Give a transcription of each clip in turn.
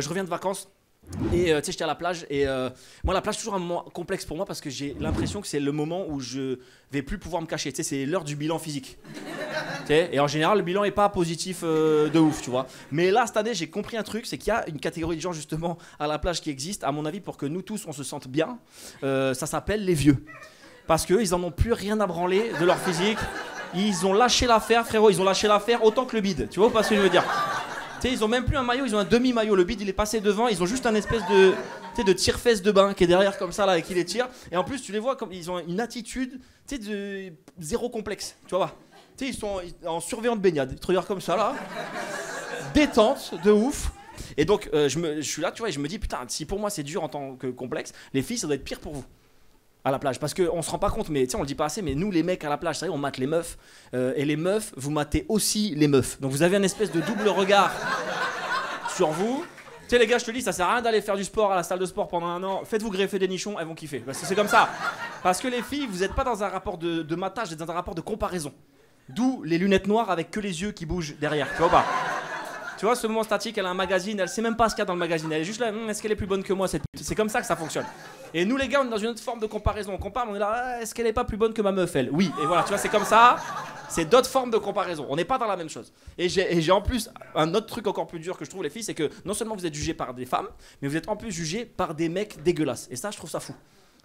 Je reviens de vacances. Et tu sais, j'étais à la plage et moi la plage c'est toujours un moment complexe pour moi parce que j'ai l'impression que c'est le moment où je vais plus pouvoir me cacher. Tu sais, c'est l'heure du bilan physique. Tu sais, et en général le bilan est pas positif de ouf, tu vois. Mais là cette année j'ai compris un truc, c'est qu'il y a une catégorie de gens justement à la plage qui existe, à mon avis pour que nous tous on se sente bien. Ça s'appelle les vieux. Parce qu'eux ils en ont plus rien à branler de leur physique. Ils ont lâché l'affaire, frérot, ils ont lâché l'affaire autant que le bide. Tu vois pas ce que je veux dire? Tu sais, ils ont même plus un maillot, ils ont un demi-maillot. Le bide il est passé devant, ils ont juste un espèce de, tu sais, de tire-fesse de bain qui est derrière comme ça là et qui les tire. Et en plus tu les vois comme ils ont une attitude, tu sais, de zéro complexe. Tu vois pas? Tu sais, ils sont en surveillant de baignade. Ils te regardent comme ça là, détente de ouf. Et donc je suis là, tu vois, et je me dis putain, si pour moi c'est dur en tant que complexe, les filles ça doit être pire pour vous. À la plage, parce qu'on se rend pas compte, mais tu sais, on le dit pas assez, mais nous les mecs à la plage, ça y est, on mate les meufs, et les meufs, vous matez aussi les meufs. Donc vous avez un espèce de double regard sur vous. Tu sais les gars, je te dis, ça sert à rien d'aller faire du sport à la salle de sport pendant un an. Faites-vous greffer des nichons, elles vont kiffer. Parce que c'est comme ça. Parce que les filles, vous êtes pas dans un rapport de matage, vous êtes dans un rapport de comparaison. D'où les lunettes noires avec que les yeux qui bougent derrière. Tu vois pas? Tu vois, ce moment statique, elle a un magazine, elle sait même pas ce qu'il y a dans le magazine. Elle est juste là, est-ce qu'elle est plus bonne que moi cette pute? C'est comme ça que ça fonctionne. Et nous les gars, on est dans une autre forme de comparaison. On compare, on est là, est-ce qu'elle est pas plus bonne que ma meuf elle? Oui, et voilà, tu vois, c'est comme ça. C'est d'autres formes de comparaison. On n'est pas dans la même chose. Et j'ai en plus un autre truc encore plus dur que je trouve les filles, c'est que non seulement vous êtes jugés par des femmes, mais vous êtes en plus jugés par des mecs dégueulasses. Et ça, je trouve ça fou.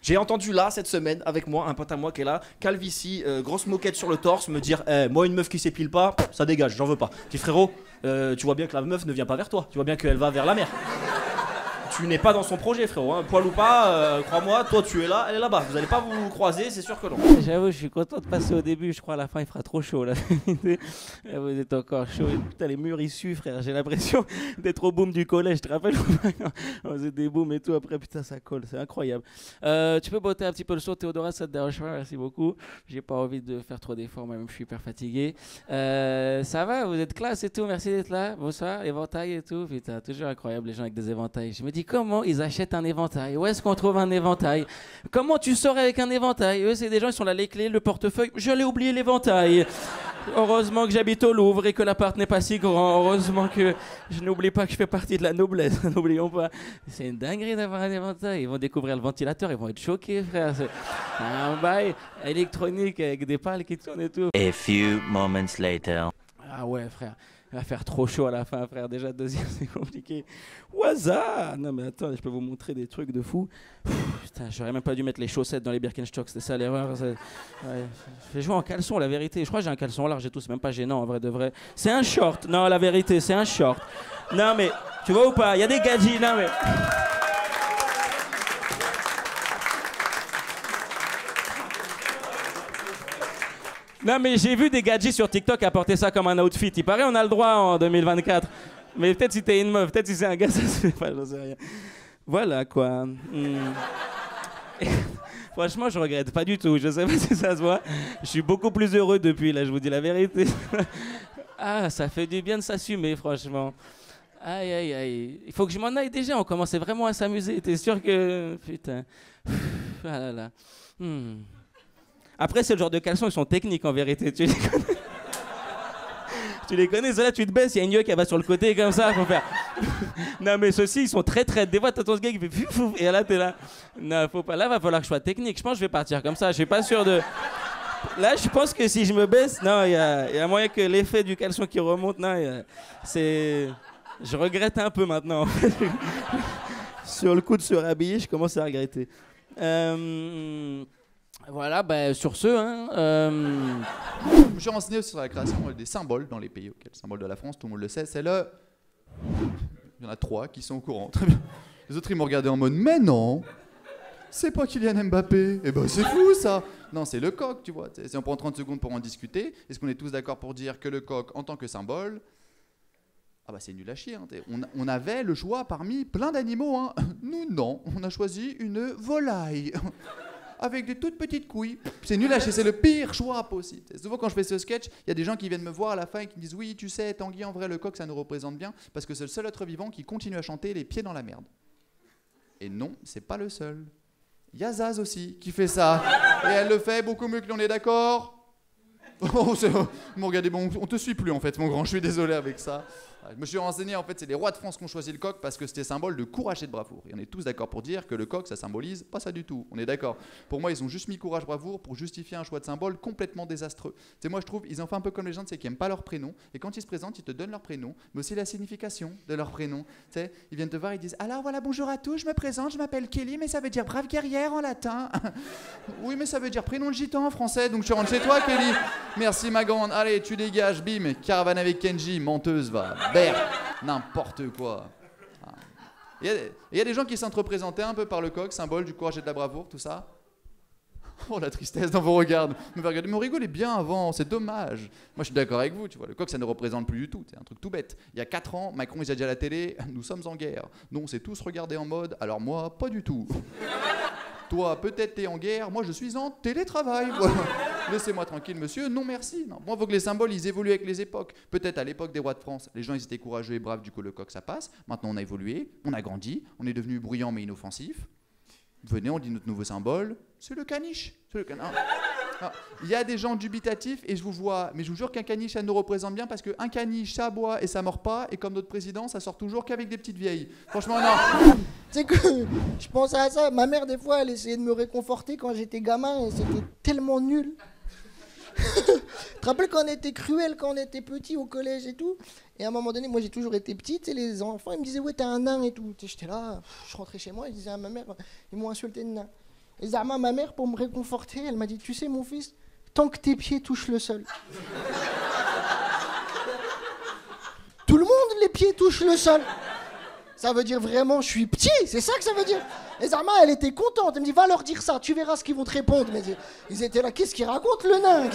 J'ai entendu là cette semaine avec moi un pote à moi qui est là, calvitie, grosse moquette sur le torse, me dire moi une meuf qui s'épile pas, ça dégage, j'en veux pas. Je dis frérot, tu vois bien que la meuf ne vient pas vers toi, tu vois bien qu'elle va vers la mer. Tu n'es pas dans son projet frérot, hein. Poil ou pas, crois-moi, toi tu es là, elle est là-bas, vous allez pas vous croiser, c'est sûr que non. J'avoue, je suis content de passer au début. Je crois à la fin, il fera trop chaud là. Vous êtes encore chaud. Et putain, les murs issus, frère. J'ai l'impression d'être au boom du collège. Tu te rappelles? On faisait des booms et tout. Après, putain, ça colle. C'est incroyable. Tu peux botter un petit peu le son, Théodora, ça te dérange pas? Merci beaucoup. J'ai pas envie de faire trop d'efforts, moi-même, je suis hyper fatigué. Ça va? Vous êtes classe et tout? Merci d'être là. Bonsoir. Éventail et tout. Putain, toujours incroyable, les gens avec des éventails. Je me dis, comment ils achètent un éventail? Où est-ce qu'on trouve un éventail? Comment tu sors avec un éventail? Eux, c'est des gens, ils sont là, les clés, le portefeuille. Je l'ai oublié l'éventail. Heureusement que j'habite au Louvre et que l'appart n'est pas si grand. Heureusement que je n'oublie pas que je fais partie de la noblesse. N'oublions pas. C'est une dinguerie d'avoir un éventail. Ils vont découvrir le ventilateur, ils vont être choqués, frère. C'est un bail électronique avec des pales qui tournent et tout. A few moments later. Ah ouais, frère. Il va faire trop chaud à la fin, frère. Déjà, deuxième, c'est compliqué. Waza! Non, mais attends, je peux vous montrer des trucs de fou. Putain, j'aurais même pas dû mettre les chaussettes dans les Birkenstock. C'était ça l'erreur. Ouais. Je vais jouer en caleçon, la vérité. Je crois que j'ai un caleçon large et tout. C'est même pas gênant, en vrai de vrai. C'est un short. Non, la vérité, c'est un short. Non, mais tu vois ou pas? Il y a des gadgets. Non, mais. Non mais j'ai vu des gadgets sur TikTok apporter ça comme un outfit. Il paraît on a le droit en 2024. Mais peut-être si t'es une meuf, peut-être si c'est un gars, ça se fait pas, j'en sais rien. Voilà quoi. Franchement, je regrette pas du tout. Je sais pas si ça se voit. Je suis beaucoup plus heureux depuis, là, je vous dis la vérité. Ah, ça fait du bien de s'assumer, franchement. Aïe, aïe, aïe. Il faut que je m'en aille déjà. On commençait vraiment à s'amuser. T'es sûr que... Putain. Ah là là. Après, c'est le genre de caleçons, ils sont techniques en vérité. Tu les connais? Tu les connais, là tu te baisses, il y a une gueule qui va sur le côté comme ça, faut faire. Non, mais ceux-ci, ils sont très très. Des fois, t'as ton gars qui fait fouf, et là, t'es là. Non, faut pas. Là, va falloir que je sois technique. Je pense que je vais partir comme ça. Je suis pas sûr de. Là, je pense que si je me baisse, non, il y a moyen que l'effet du caleçon qui remonte, non, c'est. Je regrette un peu maintenant. En fait. Sur le coup de se rhabiller, je commence à regretter. Voilà, bah, sur ce, Je me suis renseigné sur la création des symboles dans les pays auxquels le symbole de la France, tout le monde le sait, c'est le... Il y en a 3 qui sont au courant, très bien. Les autres, ils m'ont regardé en mode, mais non, c'est pas Kylian Mbappé. Eh ben, c'est fou, ça. Non, c'est le coq, tu vois. Si on prend 30 secondes pour en discuter, est-ce qu'on est tous d'accord pour dire que le coq, en tant que symbole, ah bah c'est nul à chier. Hein. On avait le choix parmi plein d'animaux. Hein. Nous, non. On a choisi une volaille. Avec des toutes petites couilles. C'est nul à chier, c'est le pire choix possible. Souvent quand je fais ce sketch, il y a des gens qui viennent me voir à la fin et qui me disent « Oui, tu sais, Tanguy, en vrai, le coq, ça nous représente bien, parce que c'est le seul être vivant qui continue à chanter les pieds dans la merde. » Et non, c'est pas le seul. Il y a Zaz aussi qui fait ça. Et elle le fait beaucoup mieux que l'on est d'accord. Oh, regardez, bon, on te suit plus en fait, mon grand, je suis désolé avec ça. Je me suis renseigné, en fait, c'est les rois de France qui ont choisi le coq parce que c'était symbole de courage et de bravoure. Et on est tous d'accord pour dire que le coq, ça symbolise pas ça du tout. On est d'accord. Pour moi, ils ont juste mis courage, bravoure pour justifier un choix de symbole complètement désastreux. Tu sais, moi, je trouve, ils ont fait un peu comme les gens, c'est qui aiment pas leur prénom. Et quand ils se présentent, ils te donnent leur prénom, mais aussi la signification de leur prénom. Tu sais, ils viennent te voir, ils disent alors voilà, bonjour à tous, je me présente, je m'appelle Kelly, mais ça veut dire brave guerrière en latin. Oui, mais ça veut dire prénom de gitan en français, donc je rentre chez toi, Kelly. Merci, ma grande. Allez, tu dégages, bim. Caravane avec Kenji, menteuse, va. Berre. N'importe quoi. Il y a des gens qui sont représentés un peu par le coq, symbole du courage et de la bravoure, tout ça. Oh, la tristesse dans vos regards. Mais regardez, mais on rigolait bien avant, c'est dommage. Moi, je suis d'accord avec vous, tu vois, le coq, ça ne représente plus du tout. C'est un truc tout bête. Il y a 4 ans, Macron, il a dit à la télé, nous sommes en guerre. Nous, on s'est tous regardés en mode, alors moi, pas du tout. Toi, peut-être t'es en guerre, moi, je suis en télétravail. Laissez-moi tranquille, monsieur. Non, merci. Non. Moi, il faut que les symboles, ils évoluent avec les époques. Peut-être à l'époque des rois de France, les gens, ils étaient courageux et braves, du coup, le coq, ça passe. Maintenant, on a évolué, on a grandi, on est devenu bruyant mais inoffensif. Venez, on dit notre nouveau symbole, c'est le caniche. C'est le caniche. Il y a des gens dubitatifs et je vous vois, mais je vous jure qu'un caniche, ça nous représente bien parce qu'un caniche, ça aboie et ça mord pas. Et comme notre président, ça sort toujours qu'avec des petites vieilles. Franchement, non. Tu sais que je pensais à ça. Ma mère, des fois, elle essayait de me réconforter quand j'étais gamin et c'était tellement nul. Tu te rappelles quand on était cruel, quand on était petit au collège et tout? Et à un moment donné, moi j'ai toujours été petite, et les enfants ils me disaient ouais t'es un nain et tout. J'étais là, je rentrais chez moi, je disais à ma mère, ils m'ont insulté de nain. Et Zama, ma mère, pour me réconforter, elle m'a dit tu sais mon fils, tant que tes pieds touchent le sol. Tout le monde les pieds touchent le sol. Ça veut dire vraiment je suis petit, c'est ça que ça veut dire. Et Zama, elle était contente, elle me dit va leur dire ça, tu verras ce qu'ils vont te répondre. Mais ils étaient là, qu'est-ce qu'ils racontent le nain?